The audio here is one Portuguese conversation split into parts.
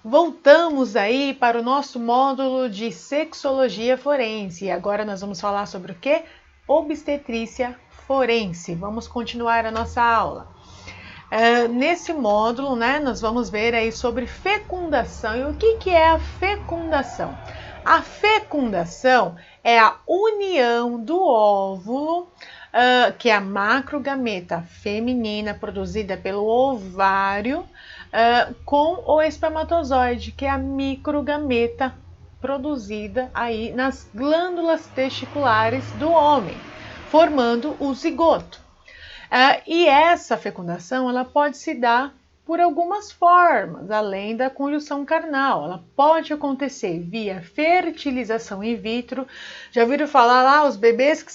Voltamos aí para o nosso módulo de sexologia forense e agora nós vamos falar sobre o que? Obstetrícia forense. Vamos continuar a nossa aula. Nesse módulo, né, nós vamos ver aí sobre fecundação. E o que é a fecundação? A fecundação é a união do óvulo, que é a macrogameta feminina produzida pelo ovário, com o espermatozoide, que é a microgameta produzida aí nas glândulas testiculares do homem, formando o zigoto. E essa fecundação ela pode se dar por algumas formas, além da conjunção carnal. Ela pode acontecer via fertilização in vitro. Já ouviram falar lá os bebês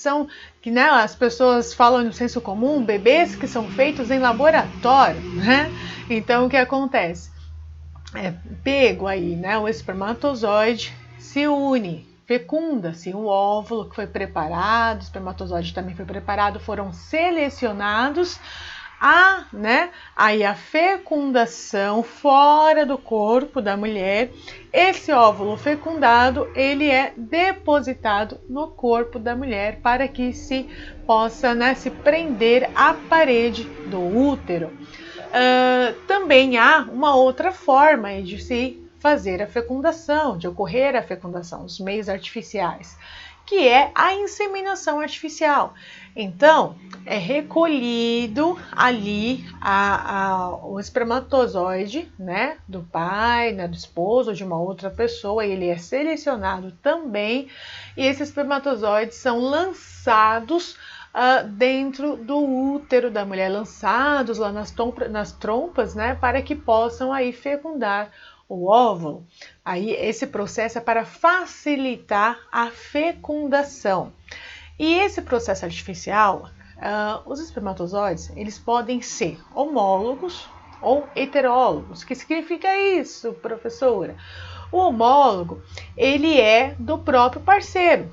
né, as pessoas falam no senso comum, bebês que são feitos em laboratório, né? Então o que acontece? Pego aí, né, o espermatozoide se une, fecunda-se um óvulo que foi preparado, o espermatozoide também foi preparado, foram selecionados. Aí a fecundação fora do corpo da mulher, esse óvulo fecundado, ele é depositado no corpo da mulher para que se possa, né, se prender à parede do útero. Também há uma outra forma de se fazer a fecundação, de ocorrer a fecundação, os meios artificiais, que é a inseminação artificial. Então, é recolhido ali o espermatozoide, né, do pai, né, do esposo ou de uma outra pessoa, ele é selecionado também, e esses espermatozoides são lançados dentro do útero da mulher, lançados lá nas trompas, né, para que possam aí fecundar o óvulo. Aí esse processo é para facilitar a fecundação. E esse processo artificial, os espermatozoides, eles podem ser homólogos ou heterólogos. O que significa isso, professora? O homólogo, ele é do próprio parceiro.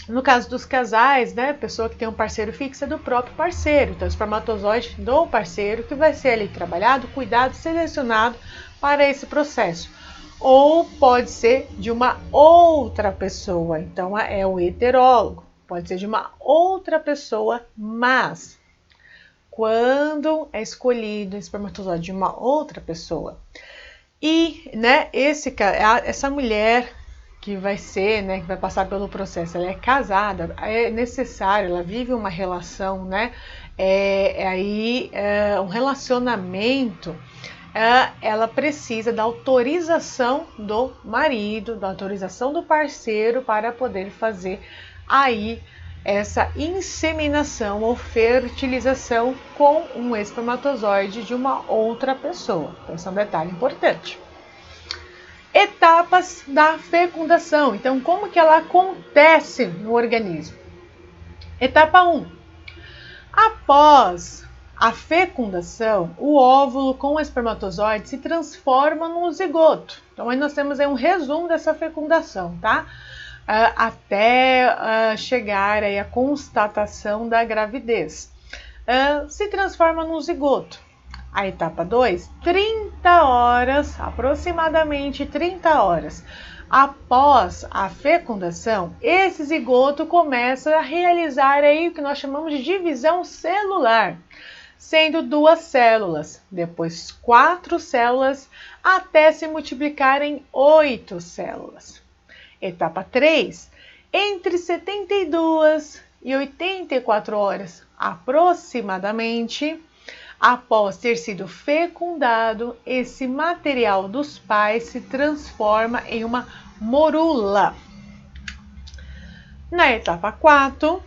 No caso dos casais, né, a pessoa que tem um parceiro fixo é do próprio parceiro. Então, o espermatozoide do parceiro que vai ser ali trabalhado, cuidado, selecionado para esse processo. Ou pode ser de uma outra pessoa, então é o heterólogo. Pode ser de uma outra pessoa, mas quando é escolhido o espermatozoide de uma outra pessoa e, né, essa mulher que vai ser, né, que vai passar pelo processo, ela é casada, é necessário, ela vive uma relação, né, um relacionamento, ela precisa da autorização do marido, da autorização do parceiro para poder fazer aí essa inseminação ou fertilização com um espermatozoide de uma outra pessoa. Então, esse é um detalhe importante. Etapas da fecundação. Então, como que ela acontece no organismo? Etapa 1. Após a fecundação, o óvulo com o espermatozoide se transforma no zigoto. Então, aí nós temos aí um resumo dessa fecundação, tá? Até chegar aí a constatação da gravidez. Se transforma no zigoto. A etapa 2, 30 horas, aproximadamente 30 horas após a fecundação, esse zigoto começa a realizar aí o que nós chamamos de divisão celular, sendo 2 células, depois 4 células, até se multiplicar em 8 células. Etapa 3, entre 72 e 84 horas aproximadamente, após ter sido fecundado, esse material dos pais se transforma em uma morula. Na etapa 4,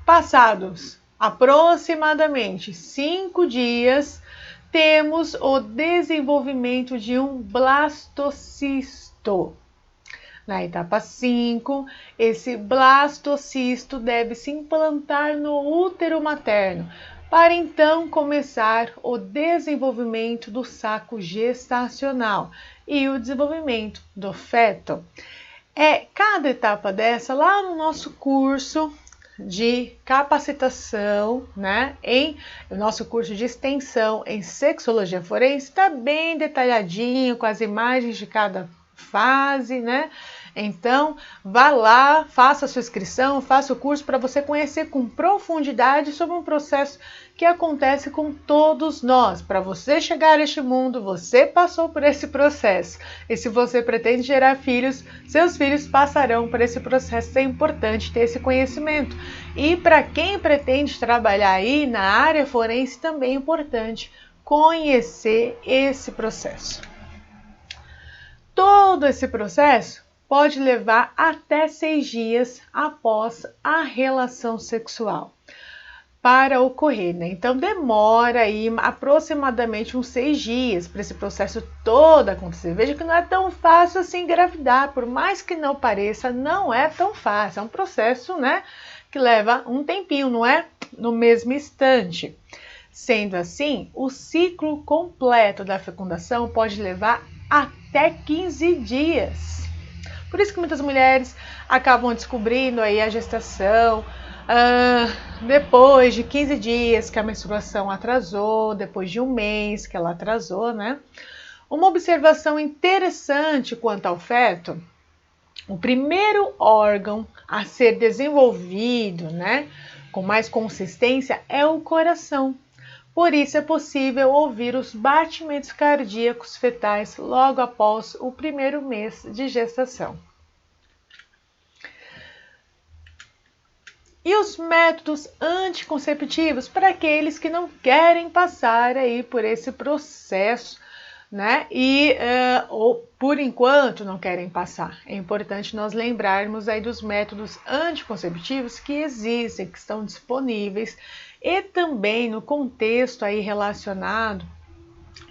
passados aproximadamente 5 dias, temos o desenvolvimento de um blastocisto. Na etapa 5, esse blastocisto deve se implantar no útero materno, para então começar o desenvolvimento do saco gestacional e o desenvolvimento do feto. Cada etapa dessa, lá no nosso curso, de capacitação, né, em o nosso curso de extensão em sexologia forense está bem detalhadinho com as imagens de cada fase, né? Então, vá lá, faça a sua inscrição, faça o curso para você conhecer com profundidade sobre um processo que acontece com todos nós. Para você chegar a este mundo, você passou por esse processo. E se você pretende gerar filhos, seus filhos passarão por esse processo. É importante ter esse conhecimento. E para quem pretende trabalhar aí na área forense, também é importante conhecer esse processo. Todo esse processo pode levar até 6 dias após a relação sexual para ocorrer, né? Então demora aí aproximadamente uns 6 dias para esse processo todo acontecer. Veja que não é tão fácil assim engravidar, por mais que não pareça, não é tão fácil. É um processo, né, que leva um tempinho, não é no mesmo instante. Sendo assim, o ciclo completo da fecundação pode levar até 15 dias. Por isso que muitas mulheres acabam descobrindo aí a gestação depois de 15 dias que a menstruação atrasou, depois de um mês que ela atrasou, né? Uma observação interessante quanto ao feto, o primeiro órgão a ser desenvolvido, né, com mais consistência é o coração. Por isso é possível ouvir os batimentos cardíacos fetais logo após o primeiro mês de gestação. E os métodos anticonceptivos para aqueles que não querem passar aí por esse processo, né? Ou por enquanto não querem passar. É importante nós lembrarmos aí dos métodos anticonceptivos que existem, que estão disponíveis, e também no contexto aí relacionado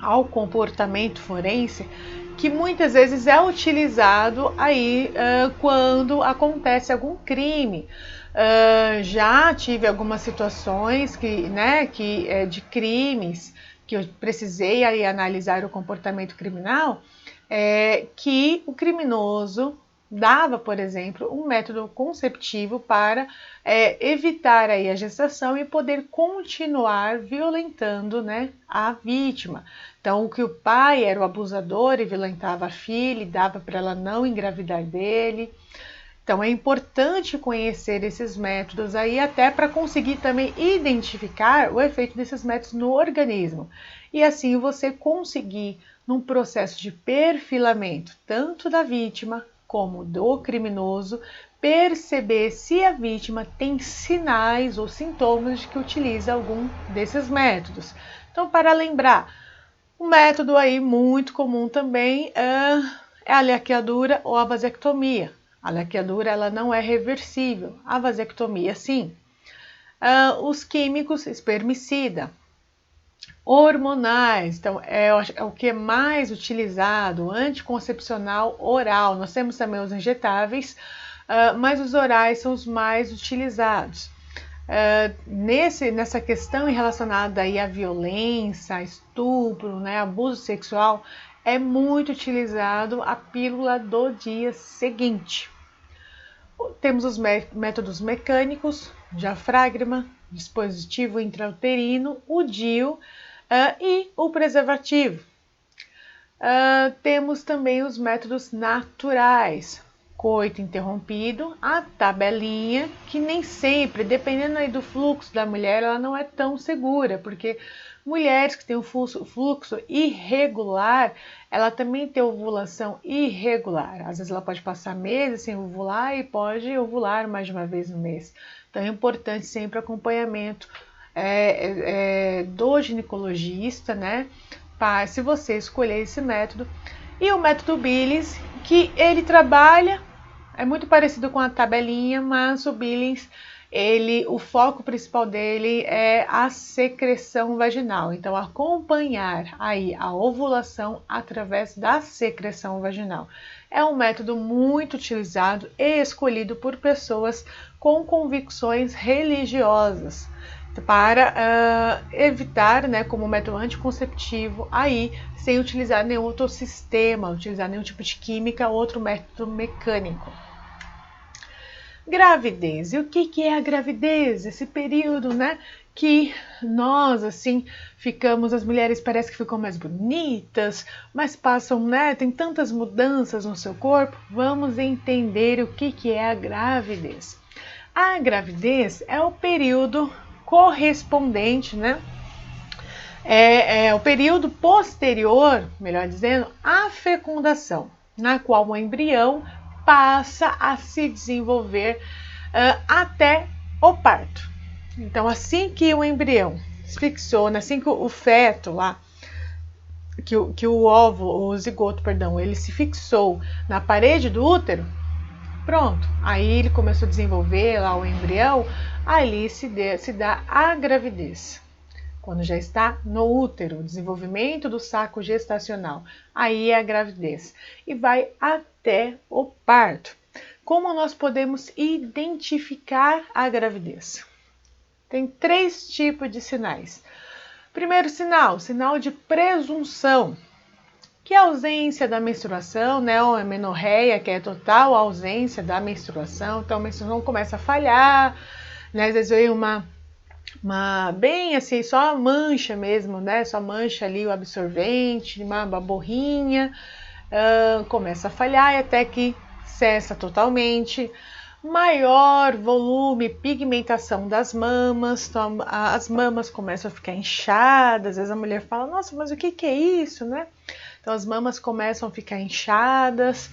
ao comportamento forense, que muitas vezes é utilizado aí quando acontece algum crime. Já tive algumas situações de crimes que eu precisei aí analisar o comportamento criminal, que o criminoso dava, por exemplo, um método conceptivo para evitar aí a gestação e poder continuar violentando, né, a vítima. Então, o que o pai era o abusador e violentava a filha e dava para ela não engravidar dele. Então, é importante conhecer esses métodos aí até para conseguir também identificar o efeito desses métodos no organismo. E assim você conseguir, num processo de perfilamento, tanto da vítima como do criminoso, perceber se a vítima tem sinais ou sintomas de que utiliza algum desses métodos. Então, para lembrar, um método aí muito comum também é a laqueadura ou a vasectomia. A laqueadura ela não é reversível, a vasectomia sim. Os químicos espermicida, hormonais, então é o que é mais utilizado, anticoncepcional oral. Nós temos também os injetáveis, mas os orais são os mais utilizados. Nessa questão relacionada aí à violência, estupro, né, abuso sexual, é muito utilizado a pílula do dia seguinte. Temos os métodos mecânicos, diafragma, dispositivo intrauterino, o DIU e o preservativo. Temos também os métodos naturais, coito interrompido, a tabelinha, que nem sempre, dependendo aí do fluxo da mulher, ela não é tão segura, porque mulheres que têm um fluxo irregular, ela também tem ovulação irregular. Às vezes ela pode passar meses sem ovular e pode ovular mais de uma vez no mês. Então é importante sempre acompanhamento do ginecologista, né? Se você escolher esse método. E o método Billings, que ele trabalha, é muito parecido com a tabelinha, mas o Billings, o foco principal dele é a secreção vaginal. Então, acompanhar aí a ovulação através da secreção vaginal. É um método muito utilizado e escolhido por pessoas com convicções religiosas para evitar, né, como método anticonceptivo, aí sem utilizar nenhum outro sistema, utilizar nenhum tipo de química, outro método mecânico. Gravidez. E o que é a gravidez? Esse período, né, que nós, assim, ficamos, as mulheres parece que ficam mais bonitas, mas passam, né, tem tantas mudanças no seu corpo. Vamos entender o que é a gravidez. A gravidez é o período correspondente, né, é o período posterior, melhor dizendo, à fecundação, na qual o embrião passa a se desenvolver até o parto. Então, assim que o embrião se fixou, assim que o feto lá, que o óvulo, o zigoto, perdão, ele se fixou na parede do útero, pronto. Aí ele começou a desenvolver lá o embrião, ali se dá a gravidez. Quando já está no útero, o desenvolvimento do saco gestacional, aí é a gravidez. E vai até o parto. Como nós podemos identificar a gravidez? Tem 3 tipos de sinais. Primeiro sinal, sinal de presunção, que é a ausência da menstruação, né? Ou a menorreia, que é a total ausência da menstruação. Então a menstruação começa a falhar, né? Às vezes vem uma bem assim, só mancha mesmo, né? Só mancha ali o absorvente, uma borrinha, começa a falhar e até que cessa totalmente. Maior volume, pigmentação das mamas, então as mamas começam a ficar inchadas, às vezes a mulher fala, nossa, mas o que é isso, né? Então as mamas começam a ficar inchadas,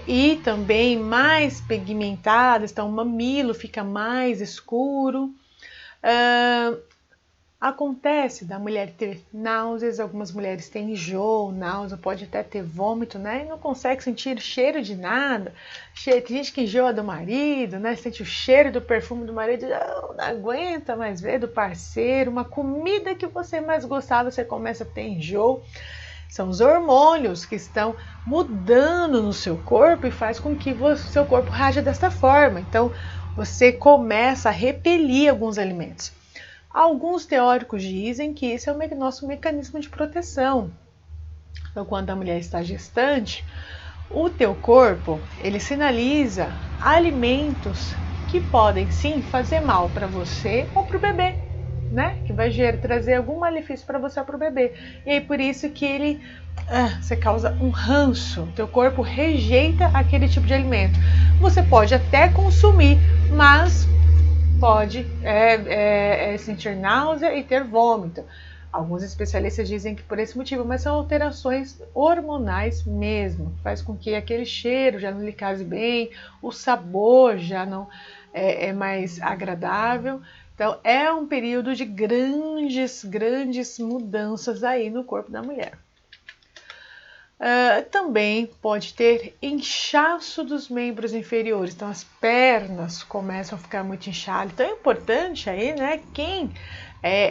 e também mais pigmentadas, então o mamilo fica mais escuro. Acontece da mulher ter náuseas, algumas mulheres têm enjoo, náusea, pode até ter vômito, né? E não consegue sentir cheiro de nada. Tem gente que enjoa do marido, né? Sente o cheiro do perfume do marido, não aguenta mais ver do parceiro. Uma comida que você mais gostava, você começa a ter enjoo. São os hormônios que estão mudando no seu corpo e faz com que o seu corpo reaja desta forma. Então, você começa a repelir alguns alimentos. Alguns teóricos dizem que isso é o nosso mecanismo de proteção. Então, quando a mulher está gestante, o teu corpo, ele sinaliza alimentos que podem sim fazer mal para você ou para o bebê, né? Que vai trazer algum malefício para você ou para o bebê. E aí por isso que você causa um ranço, teu corpo rejeita aquele tipo de alimento. Você pode até consumir, mas pode sentir náusea e ter vômito. Alguns especialistas dizem que por esse motivo, mas são alterações hormonais mesmo. Faz com que aquele cheiro já não lhe case bem, o sabor já não é mais agradável. Então é um período de grandes mudanças aí no corpo da mulher. Também pode ter inchaço dos membros inferiores, então as pernas começam a ficar muito inchadas. Então é importante aí, né, quem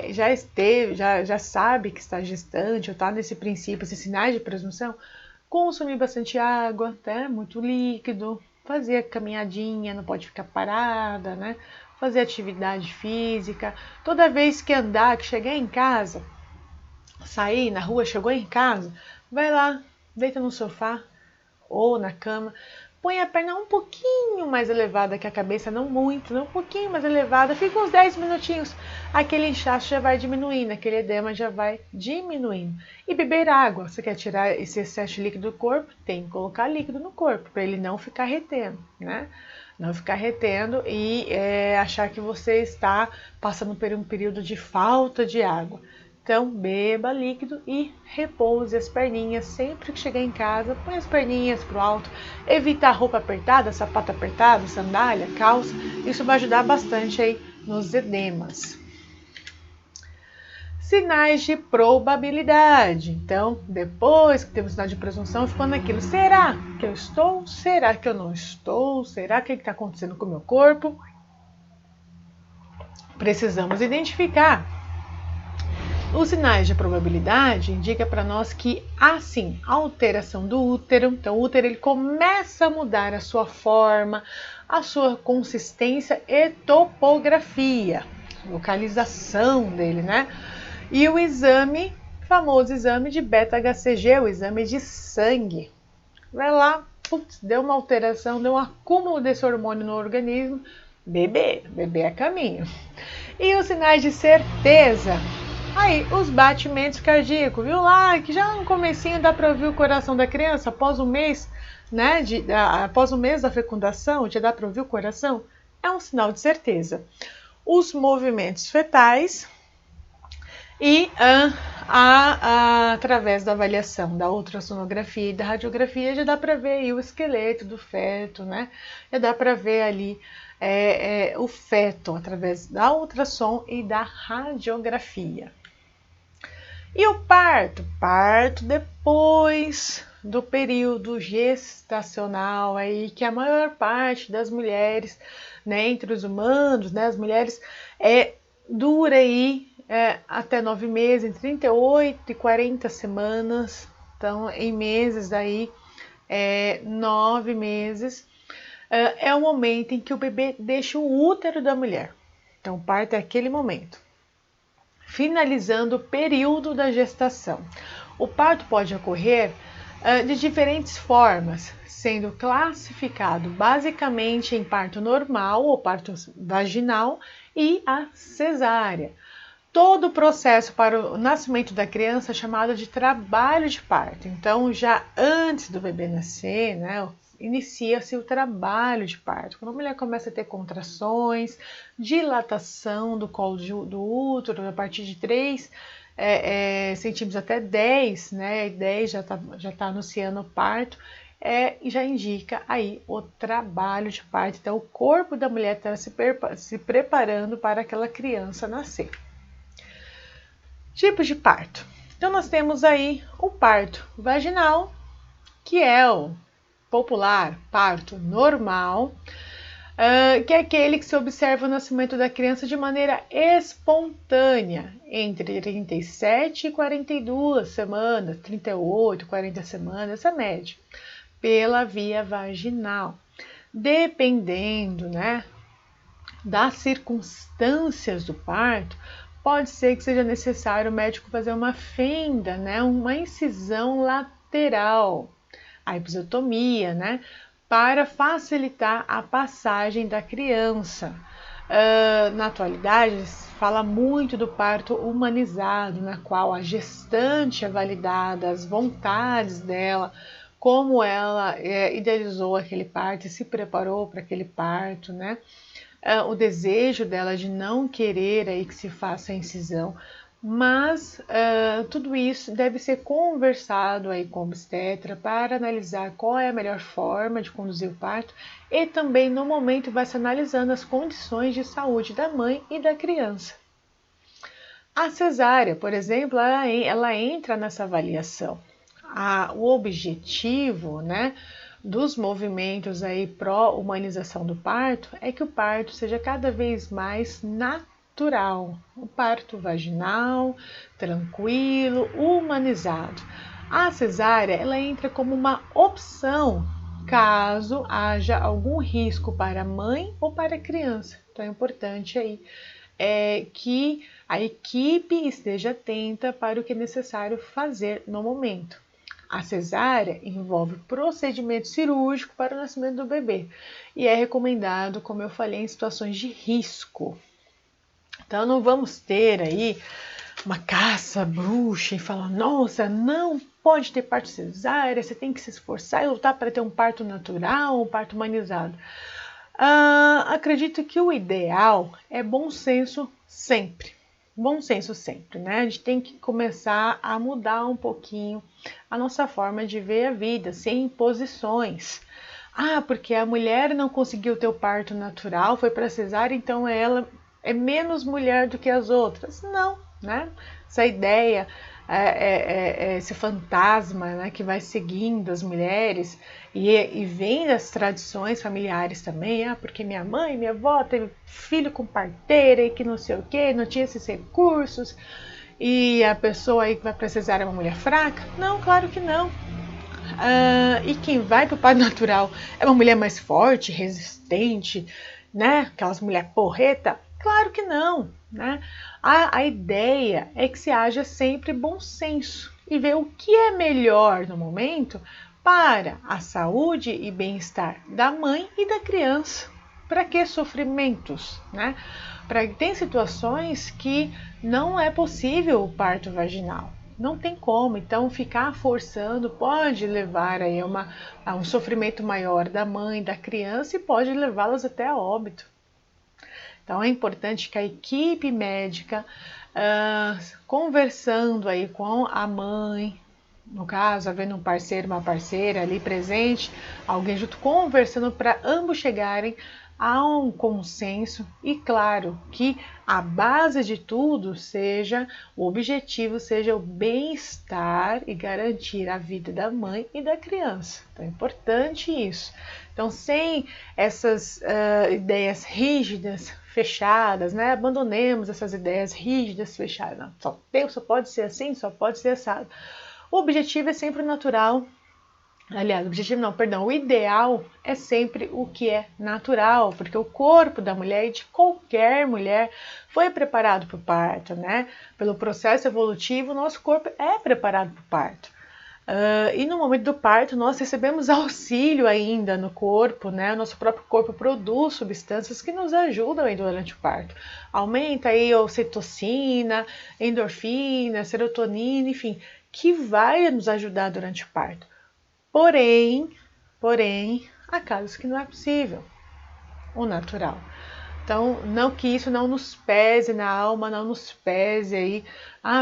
já sabe que está gestante ou está nesse princípio, esses sinais de presunção, consumir bastante água, tá? Muito líquido, fazer a caminhadinha, não pode ficar parada, né? Fazer atividade física. Toda vez que andar, que chegar em casa, sair na rua, chegou em casa, vai lá, deita no sofá ou na cama, põe a perna um pouquinho mais elevada que a cabeça, não muito, não um pouquinho mais elevada, fica uns 10 minutinhos, aquele inchaço já vai diminuindo, aquele edema já vai diminuindo. E beber água, você quer tirar esse excesso de líquido do corpo? Tem que colocar líquido no corpo, para ele não ficar retendo, né? Não ficar retendo e achar que você está passando por um período de falta de água. Então, beba líquido e repouse as perninhas. Sempre que chegar em casa, põe as perninhas para o alto. Evita a roupa apertada, sapato apertado, sandália, calça. Isso vai ajudar bastante aí nos edemas. Sinais de probabilidade. Então, depois que temos sinal de presunção, ficou naquilo. Será que eu estou? Será que eu não estou? Será que está acontecendo com o meu corpo? Precisamos identificar. Os sinais de probabilidade indicam para nós que há sim alteração do útero. Então o útero ele começa a mudar a sua forma, a sua consistência e topografia, localização dele, né? E o famoso exame de beta-HCG, o exame de sangue. Vai lá, putz, deu uma alteração, deu um acúmulo desse hormônio no organismo, bebê é caminho. E os sinais de certeza, aí os batimentos cardíacos, viu lá que já no comecinho dá para ouvir o coração da criança após um mês, né, após o mês da fecundação, já dá para ouvir o coração, é um sinal de certeza. Os movimentos fetais e através da avaliação da ultrassonografia e da radiografia já dá para ver aí o esqueleto do feto, né? Já dá para ver ali o feto através da ultrassom e da radiografia. E o parto? Parto depois do período gestacional aí, que a maior parte das mulheres, né, entre os humanos, né, as mulheres, dura aí até 9 meses, entre 38 e 40 semanas, então em meses aí, 9 meses, é o momento em que o bebê deixa o útero da mulher. Então o parto é aquele momento. Finalizando o período da gestação. O parto pode ocorrer de diferentes formas, sendo classificado basicamente em parto normal ou parto vaginal e a cesárea. Todo o processo para o nascimento da criança é chamado de trabalho de parto. Então, já antes do bebê nascer, né, inicia-se o trabalho de parto. Quando a mulher começa a ter contrações, dilatação do colo do útero, a partir de 3 centímetros até 10, né? 10 já tá anunciando o parto, e já indica aí o trabalho de parto. Então, o corpo da mulher está se preparando para aquela criança nascer. Tipos de parto. Então, nós temos aí o parto vaginal, que é o popular parto normal, que é aquele que se observa o nascimento da criança de maneira espontânea, entre 37 e 42 semanas, 38, 40 semanas, essa média, pela via vaginal. Dependendo, né, das circunstâncias do parto, pode ser que seja necessário o médico fazer uma fenda, né, uma incisão lateral, a episiotomia, né, para facilitar a passagem da criança. Na atualidade, se fala muito do parto humanizado, na qual a gestante é validada, as vontades dela, como ela idealizou aquele parto e se preparou para aquele parto, né? O desejo dela de não querer aí que se faça a incisão, mas tudo isso deve ser conversado aí com o obstetra para analisar qual é a melhor forma de conduzir o parto, e também no momento vai se analisando as condições de saúde da mãe e da criança. A cesárea, por exemplo, ela entra nessa avaliação. O objetivo, né, dos movimentos aí pró-humanização do parto é que o parto seja cada vez mais natural, o parto vaginal, tranquilo, humanizado. A cesárea, ela entra como uma opção caso haja algum risco para a mãe ou para a criança. Então é importante aí que a equipe esteja atenta para o que é necessário fazer no momento. A cesárea envolve procedimento cirúrgico para o nascimento do bebê e é recomendado, como eu falei, em situações de risco. Então não vamos ter aí uma caça bruxa e falar, nossa, não pode ter parto cesárea, você tem que se esforçar e lutar para ter um parto natural, um parto humanizado. Acredito que o ideal é bom senso sempre. Bom senso sempre, né? A gente tem que começar a mudar um pouquinho a nossa forma de ver a vida, sem imposições. Porque a mulher não conseguiu ter o parto natural, foi para cesárea, então ela é menos mulher do que as outras. Não, né? Essa ideia, esse fantasma, né, que vai seguindo as mulheres e vem das tradições familiares também, porque minha mãe, minha avó teve filho com parteira e que não sei o que, não tinha esses recursos, e a pessoa aí que vai para cesárea é uma mulher fraca? Não, claro que não. E quem vai para o parto natural é uma mulher mais forte, resistente, né? Aquelas mulheres porreta? Claro que não, né? A ideia é que se haja sempre bom senso e ver o que é melhor no momento para a saúde e bem-estar da mãe e da criança. Para que sofrimentos, né? Tem situações que não é possível o parto vaginal. Não tem como, então ficar forçando pode levar aí a um sofrimento maior da mãe, da criança e pode levá-las até a óbito. Então é importante que a equipe médica, conversando aí com a mãe, no caso, havendo um parceiro, uma parceira ali presente, alguém junto conversando para ambos chegarem a um consenso e claro que a base de tudo seja, o objetivo seja o bem-estar e garantir a vida da mãe e da criança. Então é importante isso. Então sem essas ideias rígidas, fechadas, né? Abandonemos essas ideias rígidas, fechadas. Não, só pode ser assim, só pode ser assado. O objetivo é sempre o natural. Aliás, o ideal é sempre o que é natural, porque o corpo da mulher e de qualquer mulher foi preparado para o parto, né? Pelo processo evolutivo, nosso corpo é preparado para o parto. E no momento do parto, nós recebemos auxílio ainda no corpo, né? O nosso próprio corpo produz substâncias que nos ajudam aí durante o parto. Aumenta aí a ocitocina, endorfina, serotonina, enfim, que vai nos ajudar durante o parto. Porém, há casos que não é possível o natural. Então, não que isso não nos pese na alma, não nos pese aí,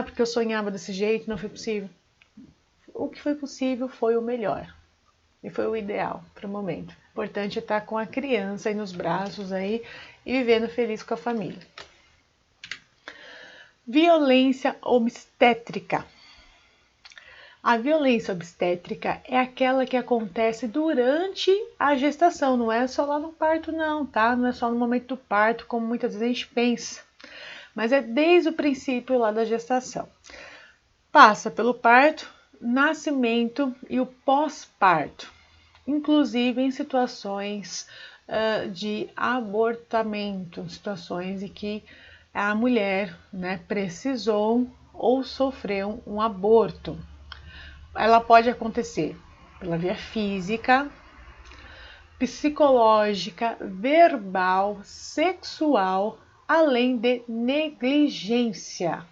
porque eu sonhava desse jeito, não foi possível. O que foi possível foi o melhor e foi o ideal para o momento. O importante é estar com a criança aí nos braços aí e vivendo feliz com a família. Violência obstétrica. A violência obstétrica é aquela que acontece durante a gestação, não é só lá no parto não, tá? Não é só no momento do parto, como muitas vezes a gente pensa, mas é desde o princípio lá da gestação. Passa pelo parto, nascimento e o pós-parto, inclusive em situações de abortamento, situações em que a mulher, né, precisou ou sofreu um aborto. Ela pode acontecer pela via física, psicológica, verbal, sexual, além de negligência,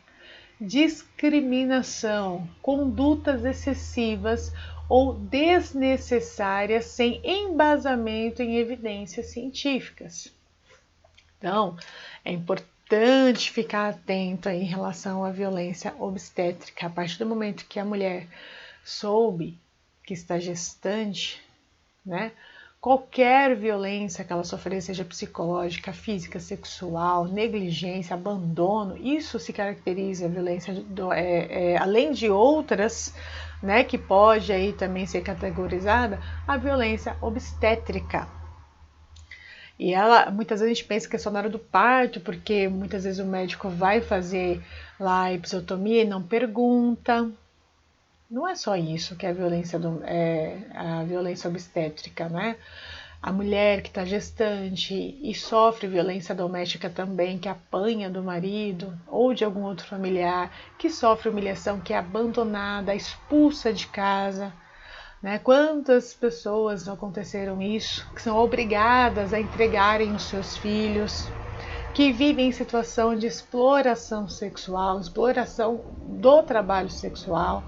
discriminação, condutas excessivas ou desnecessárias sem embasamento em evidências científicas. Então, é importante ficar atento aí em relação à violência obstétrica. A partir do momento que a mulher soube que está gestante, né? Qualquer violência que ela sofrer, seja psicológica, física, sexual, negligência, abandono, isso se caracteriza a violência, além de outras, né, que pode aí também ser categorizada, a violência obstétrica. E ela, muitas vezes a gente pensa que é só na hora do parto, porque muitas vezes o médico vai fazer lá a episiotomia e não pergunta. Não é só isso que é a violência obstétrica, né? A mulher que está gestante e sofre violência doméstica também, que apanha do marido ou de algum outro familiar, que sofre humilhação, que é abandonada, expulsa de casa, né? Quantas pessoas não aconteceram isso, que são obrigadas a entregarem os seus filhos, que vivem em situação de exploração sexual, exploração do trabalho sexual,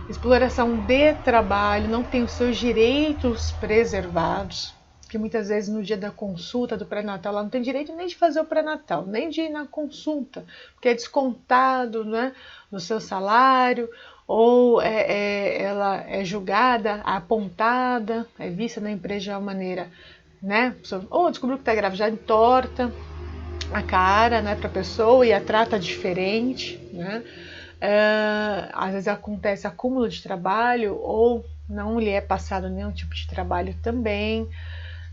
exploração de trabalho, não tem os seus direitos preservados, que muitas vezes no dia da consulta do pré-natal ela não tem direito nem de fazer o pré-natal, nem de ir na consulta, porque é descontado, né, no seu salário, ou ela é julgada, apontada, é vista na empresa de uma maneira, né, ou descobriu que está grávida, já entorta a cara, né, para a pessoa e a trata diferente, né. Às vezes acontece acúmulo de trabalho ou não lhe é passado nenhum tipo de trabalho também.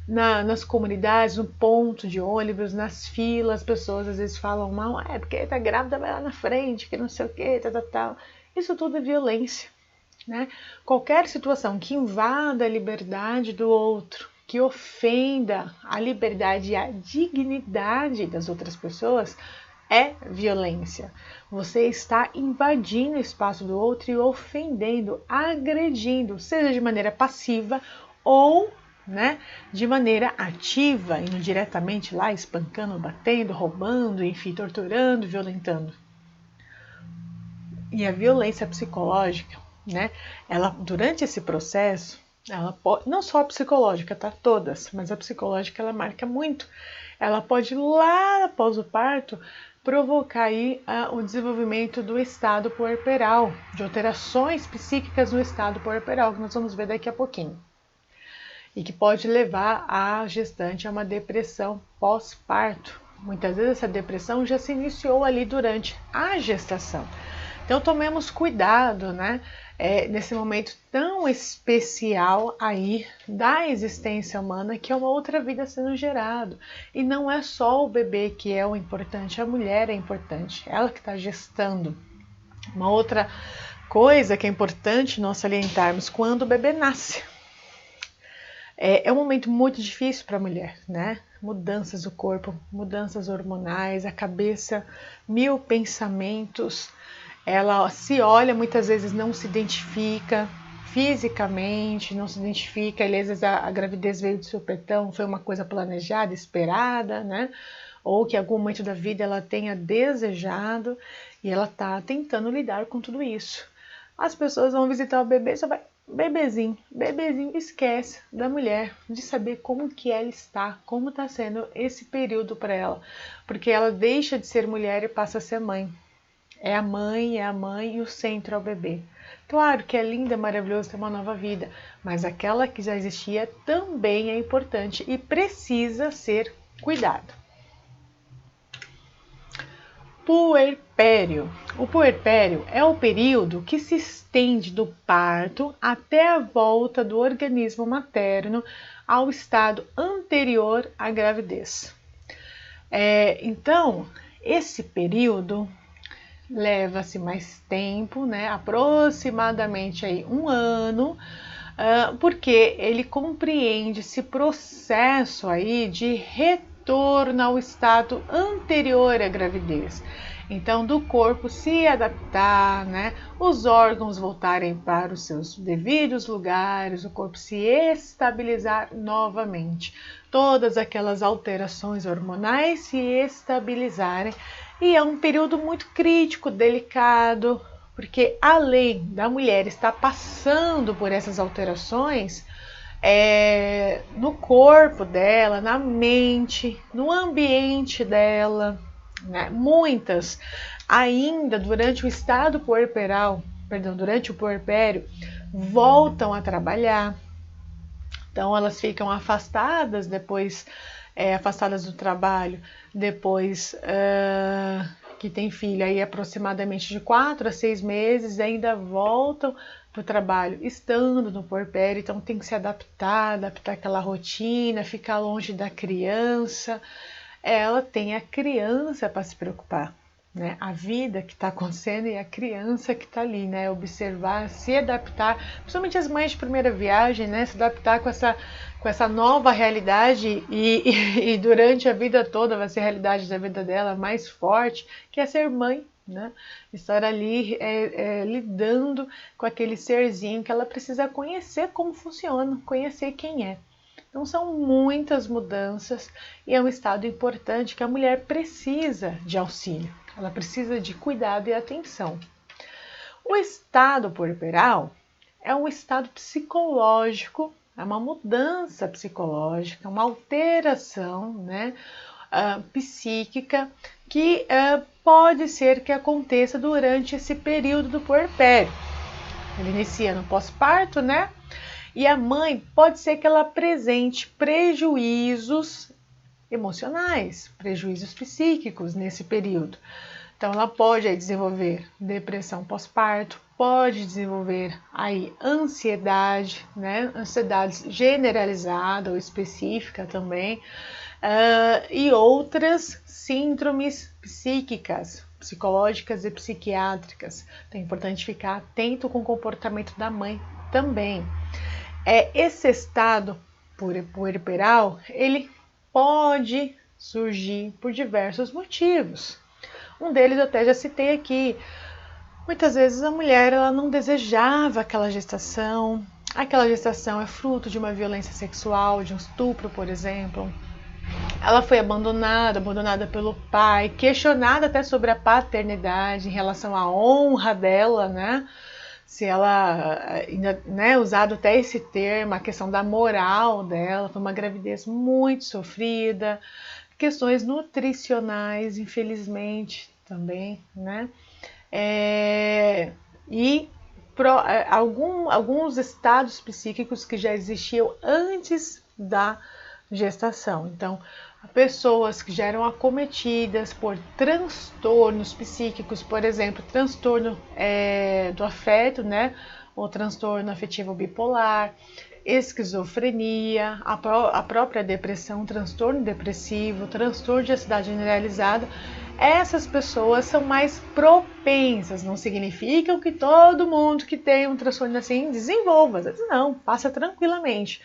Nas comunidades, no ponto de ônibus, nas filas, as pessoas às vezes falam mal, porque tá grávida, vai lá na frente, que não sei o que, tal. Isso tudo é violência, né? Qualquer situação que invada a liberdade do outro, que ofenda a liberdade e a dignidade das outras pessoas, é violência. Você está invadindo o espaço do outro e ofendendo, agredindo, seja de maneira passiva ou, né, de maneira ativa, indo diretamente lá, espancando, batendo, roubando, enfim, torturando, violentando. E a violência psicológica, né, ela, durante esse processo, ela pode, não só a psicológica, tá? Todas, mas a psicológica ela marca muito. Ela pode, lá após o parto, provocar aí o desenvolvimento do estado puerperal, de alterações psíquicas no estado puerperal, que nós vamos ver daqui a pouquinho. E que pode levar a gestante a uma depressão pós-parto. Muitas vezes essa depressão já se iniciou ali durante a gestação. Então tomemos cuidado, né, nesse momento tão especial aí da existência humana, que é uma outra vida sendo gerada. E não é só o bebê que é o importante, a mulher é importante, ela que está gestando. Uma outra coisa que é importante nós salientarmos, quando o bebê nasce. É um momento muito difícil para a mulher, né? Mudanças do corpo, mudanças hormonais, a cabeça, 1000 pensamentos. Ela se olha, muitas vezes não se identifica fisicamente, não se identifica. Às vezes a gravidez veio de supetão, foi uma coisa planejada, esperada, né? Ou que em algum momento da vida ela tenha desejado e ela está tentando lidar com tudo isso. As pessoas vão visitar o bebê, só vai bebezinho, esquece da mulher, de saber como que ela está, como está sendo esse período para ela, porque ela deixa de ser mulher e passa a ser mãe. É a mãe e o centro é o bebê. Claro que é lindo, é maravilhoso ter uma nova vida, mas aquela que já existia também é importante e precisa ser cuidado. Puerpério. O puerpério é o período que se estende do parto até a volta do organismo materno ao estado anterior à gravidez. Então, esse período leva-se mais tempo, né? Aproximadamente aí 1 ano, porque ele compreende esse processo aí de retorno ao estado anterior à gravidez. Então, do corpo se adaptar, né? Os órgãos voltarem para os seus devidos lugares, o corpo se estabilizar novamente. Todas aquelas alterações hormonais se estabilizarem. E é um período muito crítico, delicado, porque além da mulher estar passando por essas alterações, no corpo dela, na mente, no ambiente dela, né? Muitas ainda durante o estado puerperal, durante o puerpério, voltam a trabalhar. Então elas ficam afastadas depois, afastadas do trabalho, depois que tem filho, aí aproximadamente de 4 a 6 meses, ainda voltam para o trabalho, estando no puerpério, então tem que se adaptar aquela rotina, ficar longe da criança. Ela tem a criança para se preocupar, né? A vida que está acontecendo e a criança que está ali, né? Observar, se adaptar, principalmente as mães de primeira viagem, né? Se adaptar com essa nova realidade e durante a vida toda vai ser a realidade da vida dela mais forte, que é ser mãe, né? Estar ali lidando com aquele serzinho que ela precisa conhecer como funciona, conhecer quem é. Então são muitas mudanças e é um estado importante que a mulher precisa de auxílio, ela precisa de cuidado e atenção. O estado puerperal é um estado psicológico, é uma mudança psicológica, uma alteração, né, psíquica que pode ser que aconteça durante esse período do puerpério. Ele inicia no pós-parto, né? E a mãe pode ser que ela apresente prejuízos emocionais, prejuízos psíquicos nesse período. Então ela pode aí desenvolver depressão pós-parto, pode desenvolver aí ansiedade, né? Ansiedade generalizada ou específica também, e outras síndromes psíquicas, psicológicas e psiquiátricas. Então é importante ficar atento com o comportamento da mãe também. Esse estado puerperal, ele pode surgir por diversos motivos. Um deles eu até já citei aqui. Muitas vezes a mulher ela não desejava aquela gestação é fruto de uma violência sexual, de um estupro, por exemplo. Ela foi abandonada pelo pai, questionada até sobre a paternidade em relação à honra dela, né? Se ela ainda, né, usado até esse termo, a questão da moral dela, foi uma gravidez muito sofrida, questões nutricionais, infelizmente, também, né? E alguns estados psíquicos que já existiam antes da gestação. Então, pessoas que já eram acometidas por transtornos psíquicos, por exemplo, transtorno do afeto, né? Ou transtorno afetivo bipolar, esquizofrenia, a própria depressão, transtorno depressivo, transtorno de ansiedade generalizada. Essas pessoas são mais propensas, não significa que todo mundo que tem um transtorno assim desenvolva, não, passa tranquilamente.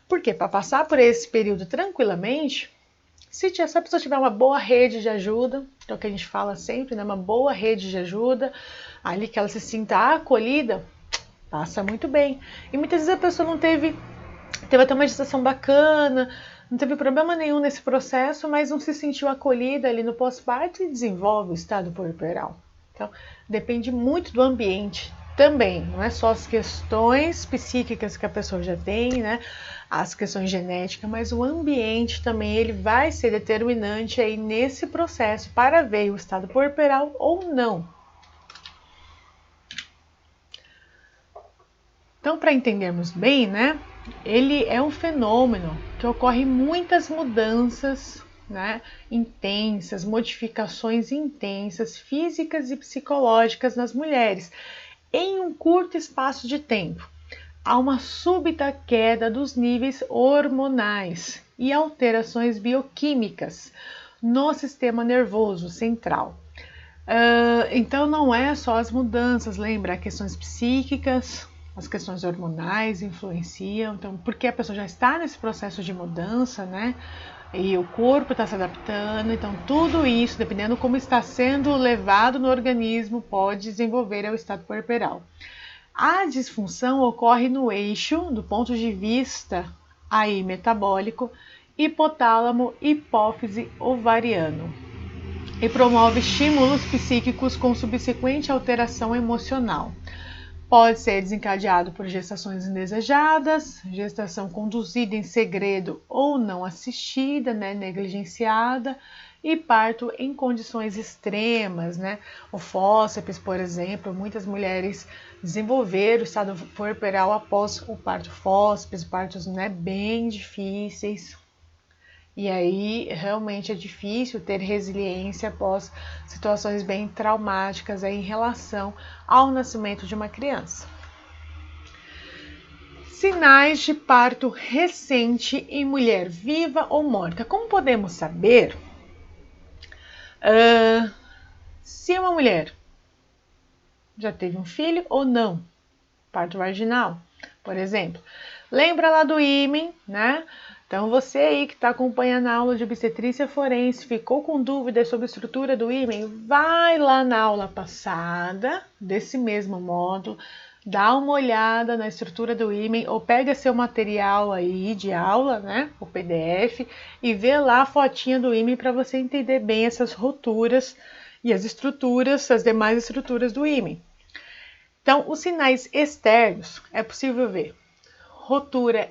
Porque para passar por esse período tranquilamente, se essa pessoa tiver uma boa rede de ajuda, que é o que a gente fala sempre, né, uma boa rede de ajuda, ali que ela se sinta acolhida, passa muito bem. E muitas vezes a pessoa não teve até uma gestação bacana, não teve problema nenhum nesse processo, mas não se sentiu acolhida ali no pós-parto e desenvolve o estado puerperal. Então, depende muito do ambiente também, não é só as questões psíquicas que a pessoa já tem, né? As questões genéticas, mas o ambiente também ele vai ser determinante aí nesse processo para ver o estado puerperal ou não. Então, para entendermos bem, né? Ele é um fenômeno que ocorre muitas mudanças, né, intensas, modificações intensas, físicas e psicológicas nas mulheres, em um curto espaço de tempo. Há uma súbita queda dos níveis hormonais e alterações bioquímicas no sistema nervoso central. Então não é só as mudanças, lembra? Questões psíquicas, as questões hormonais influenciam, então, porque a pessoa já está nesse processo de mudança, né? E o corpo está se adaptando, então tudo isso, dependendo como está sendo levado no organismo, pode desenvolver o estado puerperal. A disfunção ocorre no eixo, do ponto de vista aí metabólico, hipotálamo, hipófise ovariano, e promove estímulos psíquicos com subsequente alteração emocional. Pode ser desencadeado por gestações indesejadas, gestação conduzida em segredo ou não assistida, né, negligenciada, e parto em condições extremas, né? O fórceps, por exemplo, muitas mulheres desenvolveram o estado puerperal após o parto fórceps, partos, né, bem difíceis. E aí realmente é difícil ter resiliência após situações bem traumáticas aí em relação ao nascimento de uma criança. Sinais de parto recente em mulher viva ou morta. Como podemos saber se uma mulher já teve um filho ou não? Parto vaginal, por exemplo. Lembra lá do ímen, né? Então, você aí que está acompanhando a aula de obstetrícia forense, ficou com dúvidas sobre a estrutura do ímen, vai lá na aula passada, desse mesmo módulo, dá uma olhada na estrutura do ímen, ou pega seu material aí de aula, né, o PDF, e vê lá a fotinha do ímen para você entender bem essas roturas e as estruturas, as demais estruturas do ímen. Então, os sinais externos é possível ver roturas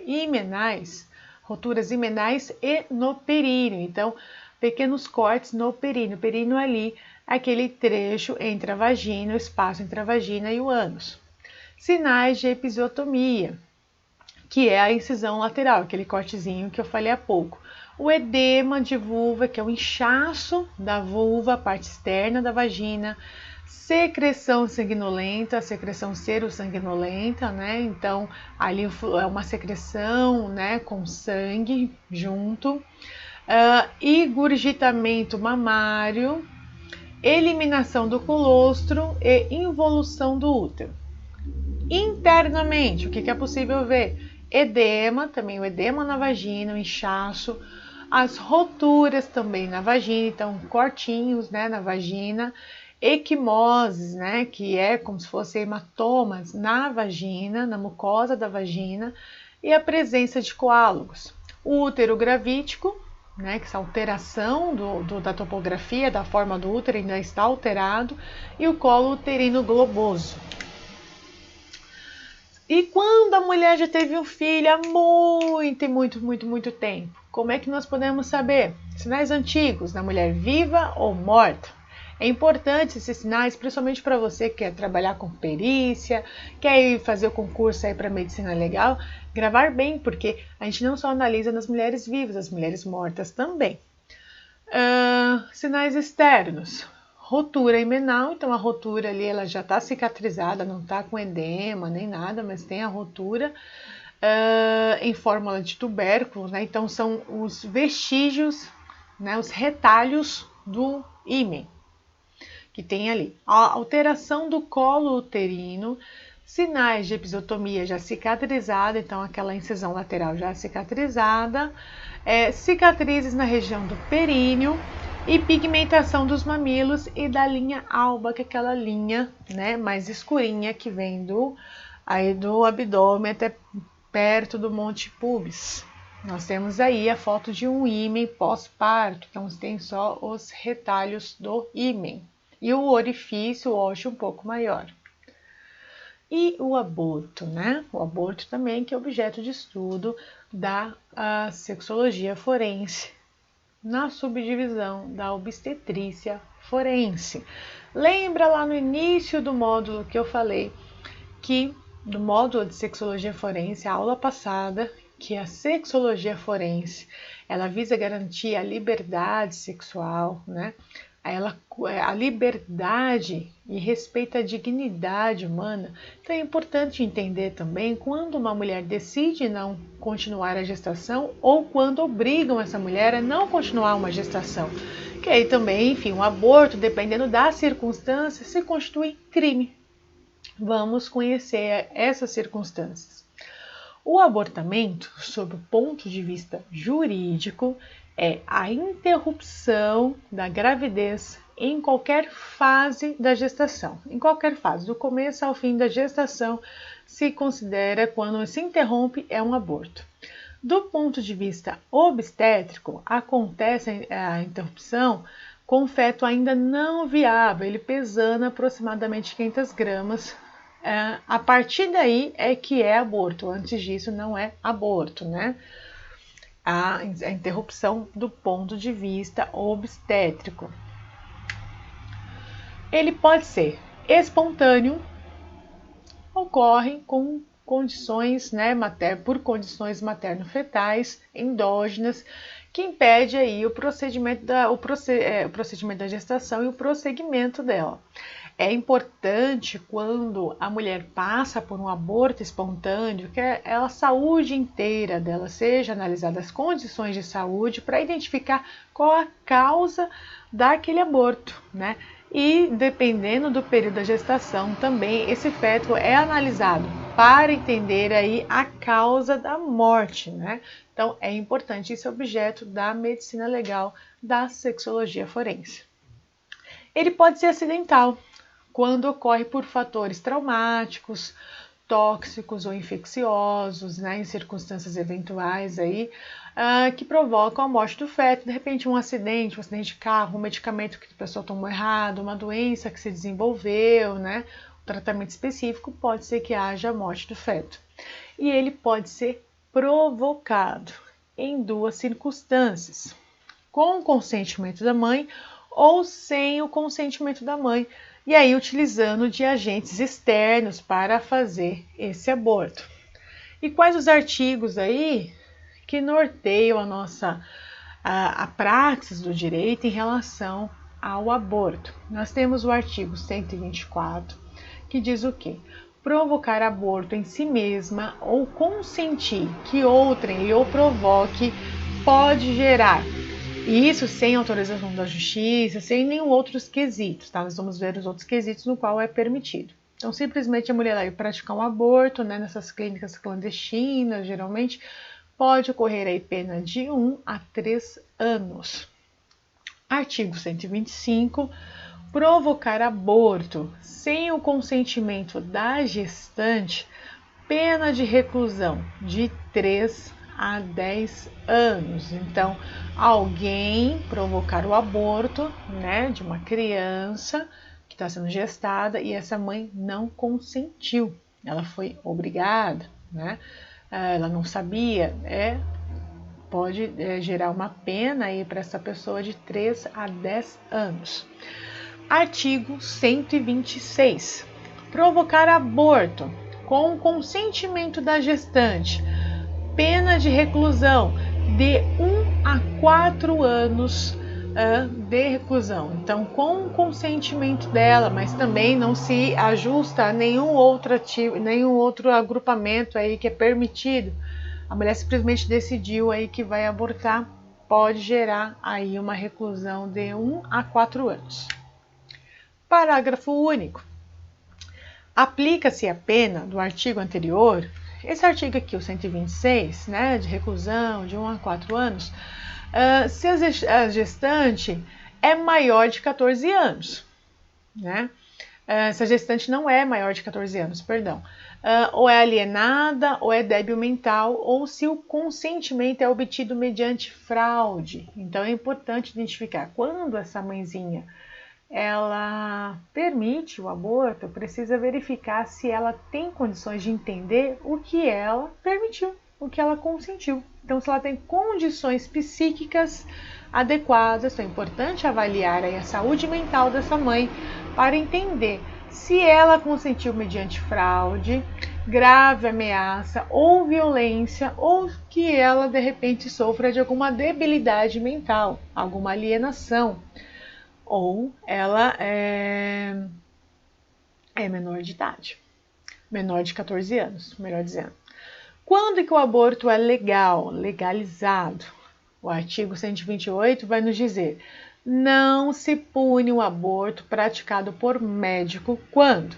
imenais e no períneo. Então, pequenos cortes no períneo. O períneo ali, aquele trecho entre a vagina, o espaço entre a vagina e o ânus. Sinais de episiotomia, que é a incisão lateral, aquele cortezinho que eu falei há pouco. O edema de vulva, que é o inchaço da vulva, a parte externa da vagina. Secreção sanguinolenta, secreção serossanguinolenta, né? Então, ali é uma secreção, né, com sangue junto. Ingurgitamento mamário, eliminação do colostro e involução do útero. Internamente, o que é possível ver? Edema, também o edema na vagina, o inchaço, as roturas também na vagina, então cortinhos, né, na vagina, equimoses, né, que é como se fossem hematomas na vagina, na mucosa da vagina, e a presença de coálogos. O útero gravítico, né, que essa alteração da topografia, da forma do útero ainda está alterado, e o colo uterino globoso. E quando a mulher já teve um filho há muito tempo, como é que nós podemos saber? Sinais antigos da mulher viva ou morta. É importante esses sinais, principalmente para você que quer trabalhar com perícia, quer ir fazer o concurso aí para medicina legal, gravar bem, porque a gente não só analisa nas mulheres vivas, as mulheres mortas também. Sinais externos. Rotura imenal, então a rotura ali ela já está cicatrizada, não está com edema nem nada, mas tem a rotura em fórmula de tubérculo, né? Então são os vestígios, né? Os retalhos do ímen que tem ali. A alteração do colo uterino, sinais de episiotomia já cicatrizada, então aquela incisão lateral já cicatrizada, cicatrizes na região do períneo e pigmentação dos mamilos e da linha alba, que é aquela linha, né, mais escurinha que vem do abdômen até perto do monte pubis. Nós temos aí a foto de um ímen pós-parto, então tem só os retalhos do ímen e o orifício, o ósseo um pouco maior. E o aborto, né? O aborto também que é objeto de estudo da sexologia forense, na subdivisão da obstetrícia forense. Lembra lá no início do módulo que eu falei que do módulo de sexologia forense, a aula passada, que a sexologia forense, ela visa garantir a liberdade sexual, né? A liberdade e respeita a dignidade humana. Então é importante entender também quando uma mulher decide não continuar a gestação ou quando obrigam essa mulher a não continuar uma gestação. Que aí também, enfim, um aborto, dependendo das circunstâncias, se constitui crime. Vamos conhecer essas circunstâncias. O abortamento, sob o ponto de vista jurídico, é a interrupção da gravidez em qualquer fase da gestação. Em qualquer fase, do começo ao fim da gestação, se considera quando se interrompe é um aborto. Do ponto de vista obstétrico, acontece a interrupção com feto ainda não viável, ele pesando aproximadamente 500 gramas. A partir daí é que é aborto, antes disso não é aborto, né? A interrupção do ponto de vista obstétrico. Ele pode ser espontâneo, ocorre com condições, né, por condições materno-fetais endógenas, que impede aí o procedimento da gestação e o prosseguimento dela. É importante quando a mulher passa por um aborto espontâneo que a saúde inteira dela seja analisada, as condições de saúde, para identificar qual a causa daquele aborto, né? E dependendo do período da gestação também esse feto é analisado para entender aí a causa da morte, né? Então é importante esse objeto da medicina legal, da sexologia forense. Ele pode ser acidental, quando ocorre por fatores traumáticos, tóxicos ou infecciosos, né, em circunstâncias eventuais aí, que provocam a morte do feto, de repente um acidente de carro, um medicamento que a pessoa tomou errado, uma doença que se desenvolveu, né, um tratamento específico, pode ser que haja a morte do feto. E ele pode ser provocado em duas circunstâncias, com o consentimento da mãe ou sem o consentimento da mãe, e aí utilizando de agentes externos para fazer esse aborto. E quais os artigos aí que norteiam a praxis do direito em relação ao aborto? Nós temos o artigo 124, que diz o quê? Provocar aborto em si mesma ou consentir que outrem lhe o provoque pode gerar. E isso sem autorização da justiça, sem nenhum outros quesitos, tá? Nós vamos ver os outros quesitos no qual é permitido. Então, simplesmente a mulher vai praticar um aborto, né, nessas clínicas clandestinas, geralmente, pode ocorrer aí pena de 1 a 3 anos. Artigo 125. Provocar aborto sem o consentimento da gestante, pena de reclusão de 3 a 10 anos. Então, alguém provocar o aborto, né, de uma criança que está sendo gestada e essa mãe não consentiu, ela foi obrigada, né, ela não sabia, pode gerar uma pena aí para essa pessoa de 3 a 10 anos. Artigo 126. Provocar aborto com consentimento da gestante, pena de reclusão de 1 a 4 anos de reclusão. Então, com o consentimento dela, mas também não se ajusta a nenhum outro agrupamento aí que é permitido. A mulher simplesmente decidiu aí que vai abortar, pode gerar aí uma reclusão de 1 a 4 anos. Parágrafo único. Aplica-se a pena do artigo anterior, esse artigo aqui, o 126, né, de reclusão de 1 a 4 anos, se a gestante é maior de 14 anos, né? Se a gestante não é maior de 14 anos, perdão, ou é alienada, ou é débil mental, ou se o consentimento é obtido mediante fraude. Então é importante identificar quando essa mãezinha ela permite o aborto, precisa verificar se ela tem condições de entender o que ela permitiu, o que ela consentiu. Então, se ela tem condições psíquicas adequadas, então é importante avaliar aí a saúde mental dessa mãe para entender se ela consentiu mediante fraude, grave ameaça ou violência, ou que ela de repente sofra de alguma debilidade mental, alguma alienação, ou ela é menor de idade, menor de 14 anos, melhor dizendo. Quando que o aborto é legal, legalizado? O artigo 128 vai nos dizer: não se pune o aborto praticado por médico quando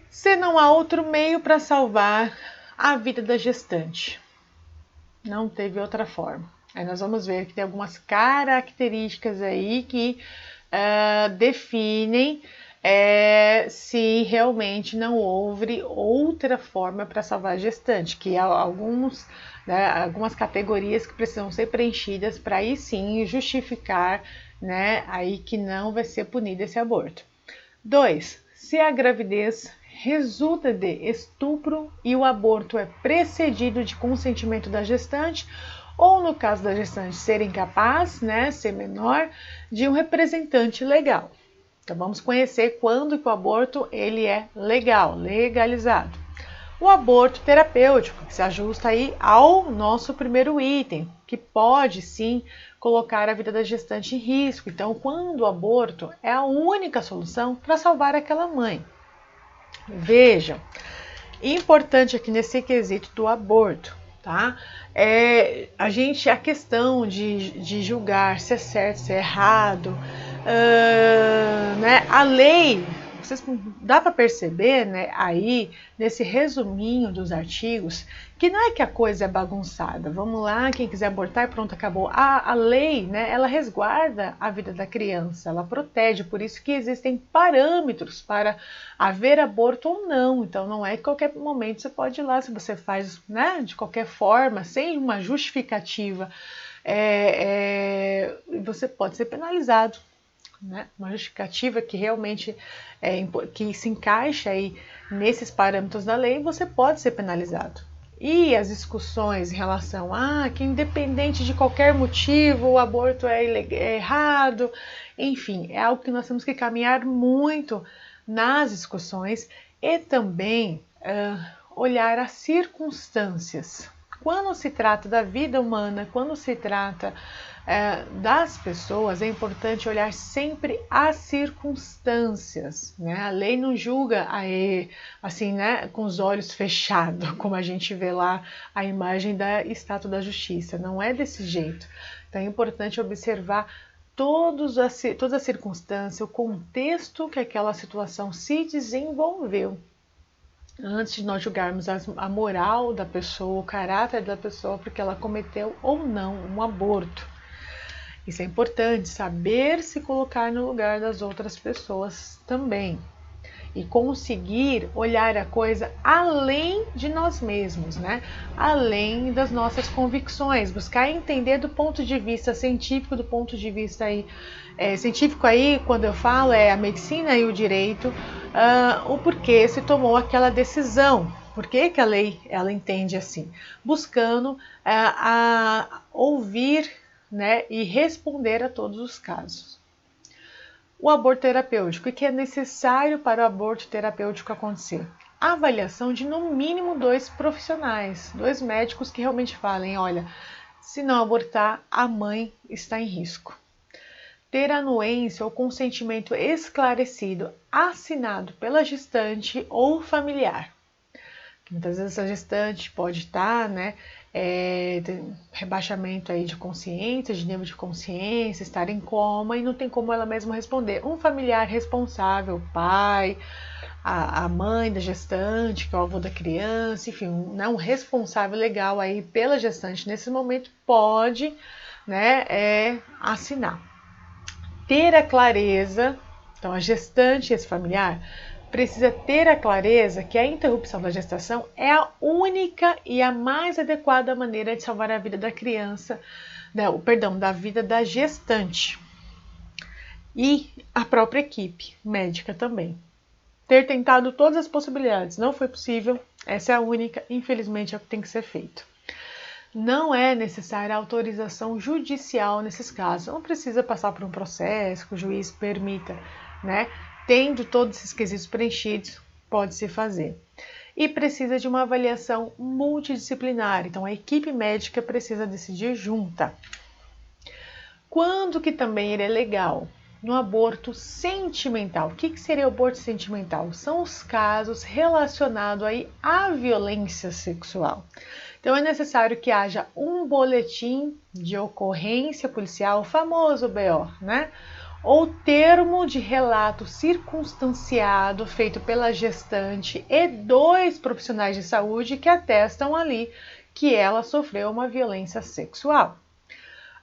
se não há outro meio para salvar a vida da gestante. Não teve outra forma. Aí nós vamos ver que tem algumas características aí que definem se realmente não houve outra forma para salvar a gestante, que há algumas categorias que precisam ser preenchidas para aí sim justificar, né, aí que não vai ser punido esse aborto. 2. Se a gravidez resulta de estupro e o aborto é precedido de consentimento da gestante, ou no caso da gestante ser incapaz, né, ser menor, de um representante legal. Então vamos conhecer quando que o aborto ele é legal, legalizado. O aborto terapêutico, que se ajusta aí ao nosso primeiro item, que pode sim colocar a vida da gestante em risco. Então, quando o aborto é a única solução para salvar aquela mãe. Vejam, importante aqui nesse quesito do aborto, tá? A questão de julgar se é certo, se é errado, né? A lei, dá para perceber, né, aí nesse resuminho dos artigos, que não é que a coisa é bagunçada. Vamos lá, quem quiser abortar, pronto, acabou. A lei, né, ela resguarda a vida da criança, ela protege, por isso que existem parâmetros para haver aborto ou não. Então não é que qualquer momento você pode ir lá, se você faz, né, de qualquer forma, sem uma justificativa, você pode ser penalizado. Né? Uma justificativa que realmente que se encaixa aí nesses parâmetros da lei, você pode ser penalizado. E as discussões em relação que independente de qualquer motivo o aborto é errado, enfim, é algo que nós temos que caminhar muito nas discussões e também olhar as circunstâncias. Quando se trata da vida humana, quando se trata das pessoas, é importante olhar sempre as circunstâncias, né? A lei não julga assim, né, com os olhos fechados, como a gente vê lá a imagem da Estátua da Justiça. Não é desse jeito. Então é importante observar todas as circunstâncias, o contexto que aquela situação se desenvolveu. antes de nós julgarmos a moral da pessoa, o caráter da pessoa, porque ela cometeu ou não um aborto. Isso é importante, saber se colocar no lugar das outras pessoas também. E conseguir olhar a coisa além de nós mesmos, né? Além das nossas convicções, buscar entender do ponto de vista científico, do ponto de vista aí, científico aí, quando eu falo, é a medicina e o direito, o porquê se tomou aquela decisão, por que a lei ela entende assim, buscando a ouvir, né, e responder a todos os casos. O aborto terapêutico. O que é necessário para o aborto terapêutico acontecer? A avaliação de no mínimo 2 profissionais, 2 médicos que realmente falem, olha, se não abortar, a mãe está em risco. Ter a anuência ou consentimento esclarecido, assinado pela gestante ou familiar. Muitas vezes essa gestante pode estar, né, tem rebaixamento aí de consciência, de nível de consciência, estar em coma e não tem como ela mesma responder. Um familiar responsável, o pai, a mãe da gestante, que é o avô da criança, enfim, um responsável legal aí pela gestante nesse momento pode, né, assinar. Ter a clareza, então a gestante e esse familiar precisa ter a clareza que a interrupção da gestação é a única e a mais adequada maneira de salvar a vida da criança, da vida da gestante e a própria equipe médica também. Ter tentado todas as possibilidades, não foi possível, essa é a única, infelizmente é o que tem que ser feito. Não é necessária autorização judicial nesses casos, não precisa passar por um processo que o juiz permita, né? Tendo todos esses quesitos preenchidos, pode-se fazer. E precisa de uma avaliação multidisciplinar, então a equipe médica precisa decidir junta. Quando que também ele é legal? No aborto sentimental. O que seria o aborto sentimental? São os casos relacionados aí à violência sexual. Então é necessário que haja um boletim de ocorrência policial, o famoso BO, né? Ou termo de relato circunstanciado feito pela gestante e 2 profissionais de saúde que atestam ali que ela sofreu uma violência sexual.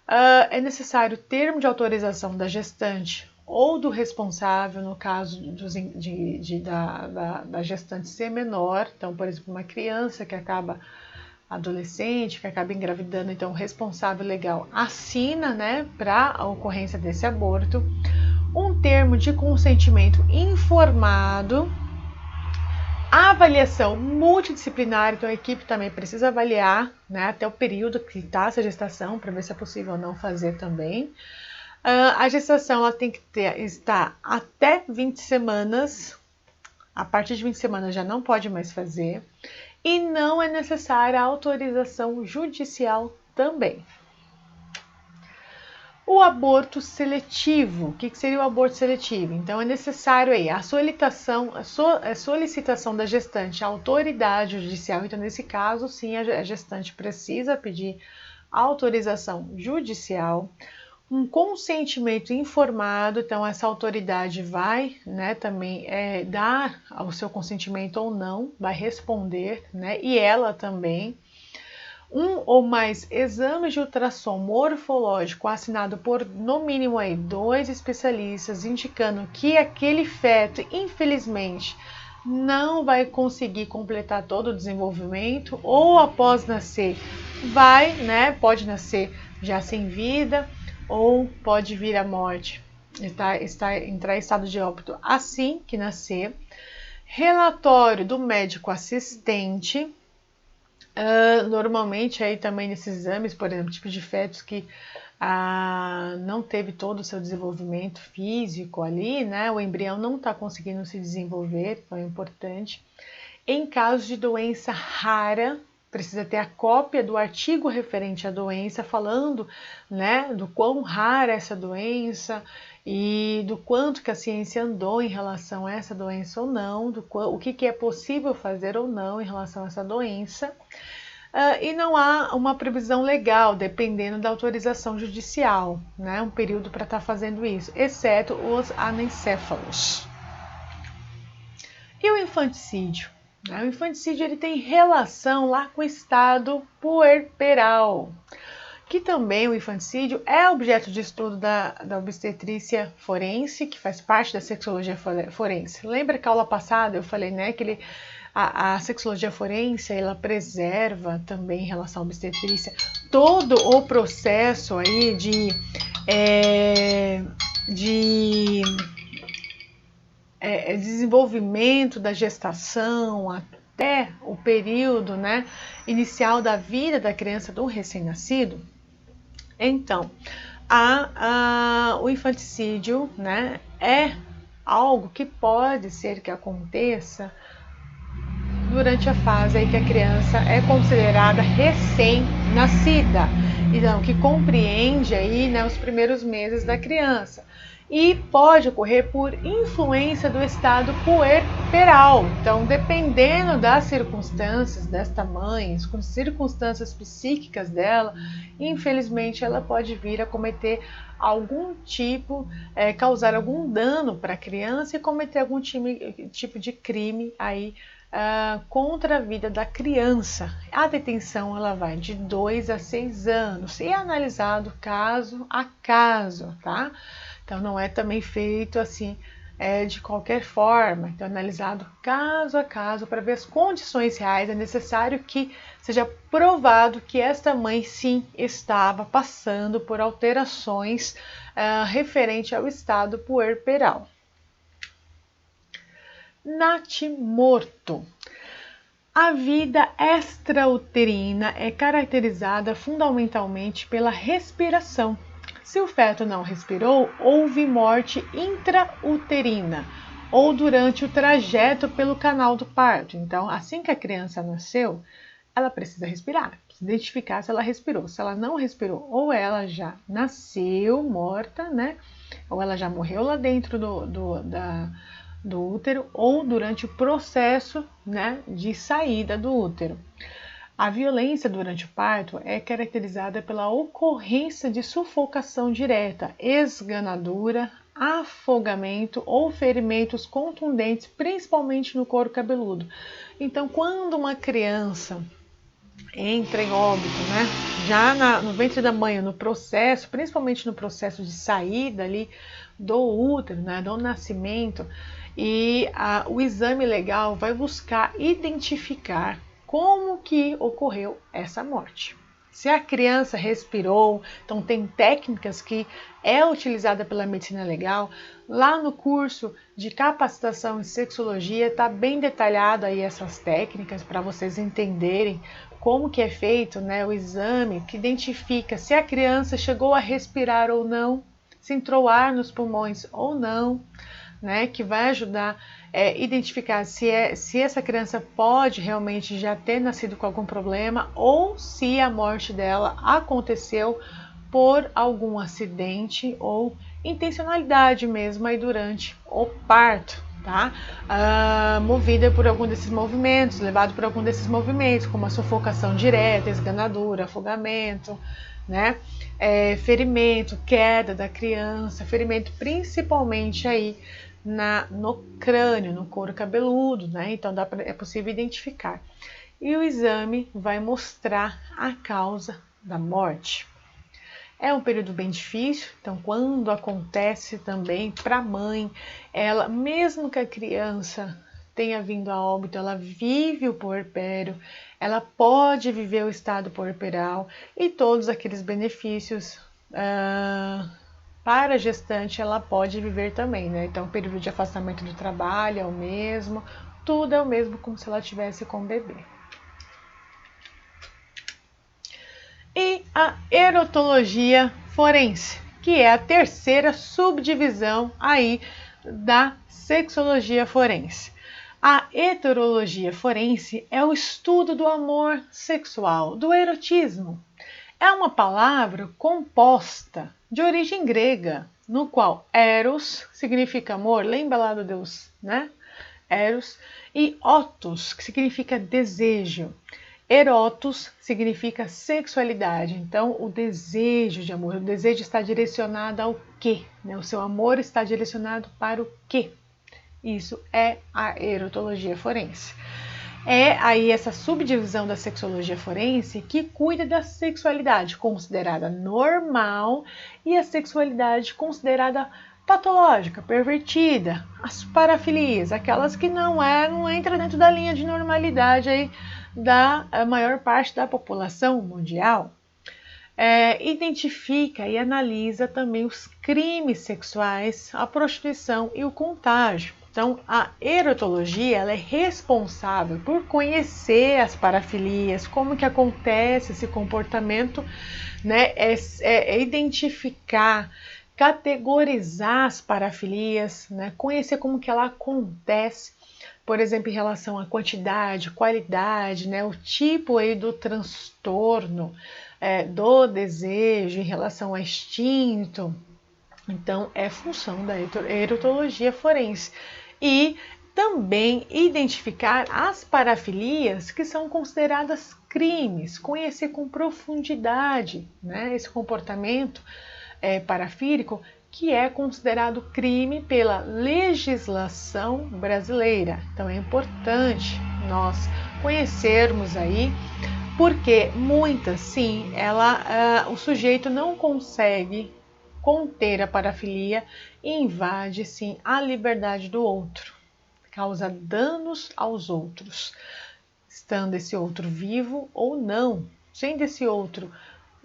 É necessário termo de autorização da gestante ou do responsável, no caso da gestante ser menor, então, por exemplo, uma criança que acaba adolescente, que acaba engravidando, então o responsável legal assina, né, para a ocorrência desse aborto, um termo de consentimento informado, a avaliação multidisciplinar, então a equipe também precisa avaliar, né, até o período que está essa gestação, para ver se é possível ou não fazer também. A gestação ela tem que estar até 20 semanas, a partir de 20 semanas já não pode mais fazer. E não é necessária a autorização judicial também. O aborto seletivo. O que seria o aborto seletivo? Então é necessário aí a solicitação da gestante à autoridade judicial. Então, nesse caso, sim, a gestante precisa pedir autorização judicial. Um consentimento informado, então essa autoridade vai, né, também dar o seu consentimento ou não, vai responder, né, e ela também. Um ou mais exames de ultrassom morfológico assinado por no mínimo aí 2 especialistas, indicando que aquele feto, infelizmente, não vai conseguir completar todo o desenvolvimento, ou após nascer vai, né, pode nascer já sem vida, ou pode vir à morte, entrar em estado de óbito assim que nascer. Relatório do médico assistente, normalmente aí também nesses exames, por exemplo, tipo de fetos que não teve todo o seu desenvolvimento físico ali, né? O embrião não está conseguindo se desenvolver, então é importante. Em caso de doença rara, precisa ter a cópia do artigo referente à doença, falando, né, do quão rara é essa doença e do quanto que a ciência andou em relação a essa doença ou não, o que é possível fazer ou não em relação a essa doença. E não há uma previsão legal, dependendo da autorização judicial, né, um período para estar fazendo isso, exceto os anencéfalos. E o infanticídio? O infanticídio ele tem relação lá com o estado puerperal, que também o infanticídio é objeto de estudo da obstetrícia forense, que faz parte da sexologia forense. Lembra que a aula passada eu falei, né, que a sexologia forense, ela preserva também em relação à obstetrícia todo o processo aí de desenvolvimento da gestação até o período, né, inicial da vida da criança, do recém-nascido. Então, o infanticídio, né, é algo que pode ser que aconteça durante a fase aí que a criança é considerada recém-nascida, então que compreende aí, né, os primeiros meses da criança. E pode ocorrer por influência do estado puerperal. Então, dependendo das circunstâncias desta mãe, com circunstâncias psíquicas dela, infelizmente ela pode vir a cometer algum tipo, causar algum dano para a criança e cometer algum tipo de crime aí contra a vida da criança. A detenção ela vai de 2 a 6 anos e é analisado caso a caso, tá? Então não é também feito assim de qualquer forma. Então é analisado caso a caso para ver as condições reais. É necessário que seja provado que esta mãe sim estava passando por alterações referente ao estado puerperal. Natimorto. A vida extrauterina é caracterizada fundamentalmente pela respiração. Se o feto não respirou, houve morte intrauterina ou durante o trajeto pelo canal do parto. Então, assim que a criança nasceu, ela precisa respirar, precisa identificar se ela respirou. Se ela não respirou, ou ela já nasceu morta, né? Ou ela já morreu lá dentro do útero, ou durante o processo, né, de saída do útero. A violência durante o parto é caracterizada pela ocorrência de sufocação direta, esganadura, afogamento ou ferimentos contundentes, principalmente no couro cabeludo. Então, quando uma criança entra em óbito, né, já no ventre da mãe, no processo, principalmente no processo de saída ali do útero, né, do nascimento, e o exame legal vai buscar identificar como que ocorreu essa morte. Se a criança respirou, então tem técnicas que é utilizada pela medicina legal. Lá no curso de capacitação em sexologia está bem detalhado aí essas técnicas para vocês entenderem como que é feito, né, o exame que identifica se a criança chegou a respirar ou não, se entrou ar nos pulmões ou não, né, que vai ajudar a identificar se essa criança pode realmente já ter nascido com algum problema ou se a morte dela aconteceu por algum acidente ou intencionalidade mesmo aí durante o parto, tá? Movida por algum desses movimentos, levado por algum desses movimentos, como a sufocação direta, esganadura, afogamento, né? Ferimento, queda da criança, ferimento principalmente aí no crânio, no couro cabeludo, né? Então é possível identificar. E o exame vai mostrar a causa da morte. É um período bem difícil, então quando acontece também para a mãe, ela, mesmo que a criança tenha vindo a óbito, ela vive o puerpério, ela pode viver o estado puerperal e todos aqueles benefícios para a gestante ela pode viver também, né? Então o período de afastamento do trabalho é o mesmo, tudo é o mesmo como se ela tivesse com o bebê. E a erotologia forense, que é a terceira subdivisão aí da sexologia forense. A heterologia forense é o estudo do amor sexual, do erotismo. É uma palavra composta de origem grega, no qual eros significa amor, lembra lá do deus, né? Eros, e otos, que significa desejo. Erotos significa sexualidade, então o desejo de amor, o desejo está direcionado ao quê? O seu amor está direcionado para o quê? Isso é a erotologia forense. É aí essa subdivisão da sexologia forense que cuida da sexualidade considerada normal e a sexualidade considerada patológica, pervertida, as parafilias, aquelas que não entra dentro da linha de normalidade aí da maior parte da população mundial. Identifica e analisa também os crimes sexuais, a prostituição e o contágio. Então, a erotologia ela é responsável por conhecer as parafilias, como que acontece esse comportamento, né? Identificar, categorizar as parafilias, né? Conhecer como que ela acontece, por exemplo, em relação à quantidade, qualidade, né? O tipo aí do transtorno, do desejo em relação ao instinto. Então, é função da erotologia forense. E também identificar as parafilias que são consideradas crimes, conhecer com profundidade, né, esse comportamento parafílico que é considerado crime pela legislação brasileira. Então é importante nós conhecermos aí, porque muitas, sim, o sujeito não consegue conter a parafilia e invade, sim, a liberdade do outro, causa danos aos outros, estando esse outro vivo ou não, sendo esse outro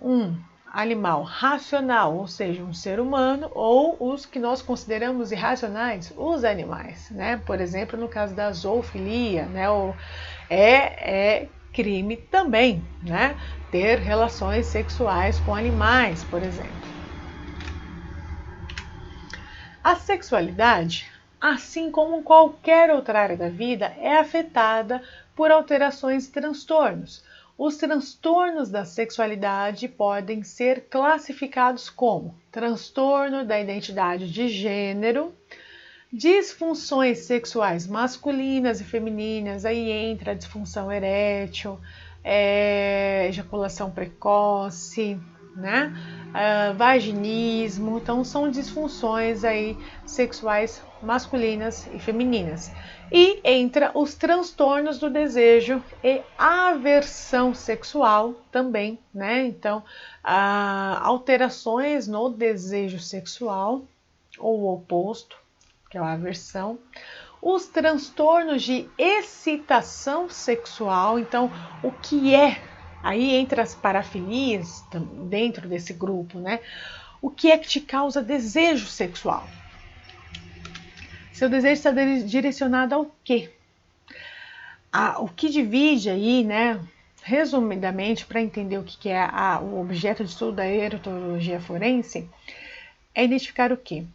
um animal racional, ou seja, um ser humano, ou os que nós consideramos irracionais, os animais, né? Por exemplo, no caso da zoofilia, né? É crime também, né? Ter relações sexuais com animais, por exemplo. A sexualidade, assim como qualquer outra área da vida, é afetada por alterações e transtornos. Os transtornos da sexualidade podem ser classificados como transtorno da identidade de gênero, disfunções sexuais masculinas e femininas, aí entra a disfunção erétil, ejaculação precoce, né? Vaginismo, então são disfunções aí sexuais masculinas e femininas. E entra os transtornos do desejo e aversão sexual também, né? Então, alterações no desejo sexual ou o oposto, que é a aversão. Os transtornos de excitação sexual, então o que é? Aí entra as parafilias dentro desse grupo, né? O que é que te causa desejo sexual? Seu desejo está direcionado ao quê? O que divide aí, né? Resumidamente, para entender o que é o objeto de estudo da erotologia forense, é identificar o quê?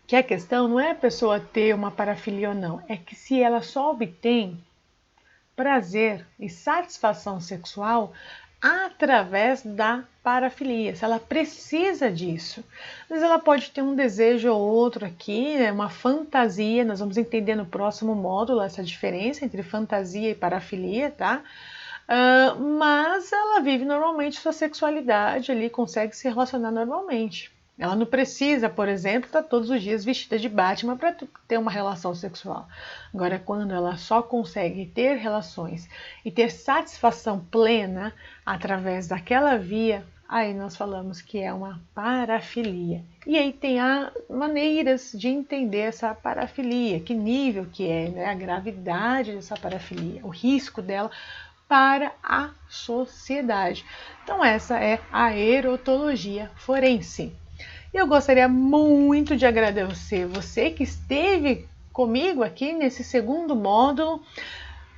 Que a questão não é a pessoa ter uma parafilia ou não, é que se ela só obtém prazer e satisfação sexual através da parafilia, se ela precisa disso. Mas ela pode ter um desejo ou outro aqui, né, uma fantasia, nós vamos entender no próximo módulo essa diferença entre fantasia e parafilia, tá? Mas ela vive normalmente sua sexualidade ali, consegue se relacionar normalmente. Ela não precisa, por exemplo, estar todos os dias vestida de Batman para ter uma relação sexual. Agora, quando ela só consegue ter relações e ter satisfação plena através daquela via, aí nós falamos que é uma parafilia. E aí tem maneiras de entender essa parafilia, que nível que é, né? A gravidade dessa parafilia, o risco dela para a sociedade. Então essa é a erotologia forense. Eu gostaria muito de agradecer você que esteve comigo aqui nesse segundo módulo.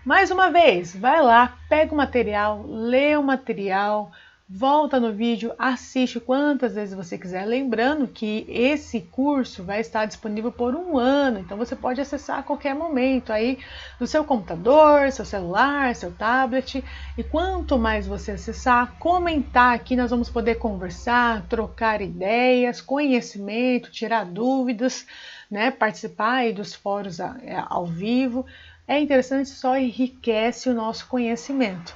Mais uma vez, vai lá, pega o material, lê o material, volta no vídeo, assiste quantas vezes você quiser. Lembrando que esse curso vai estar disponível por 1 ano, então você pode acessar a qualquer momento aí no seu computador, seu celular, seu tablet. E quanto mais você acessar, comentar aqui, nós vamos poder conversar, trocar ideias, conhecimento, tirar dúvidas, né? Participar aí dos fóruns ao vivo. É interessante, só enriquece o nosso conhecimento.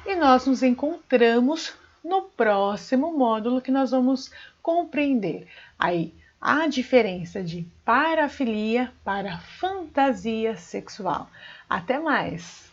E nós nos encontramos no próximo módulo, que nós vamos compreender aí a diferença de parafilia para fantasia sexual. Até mais!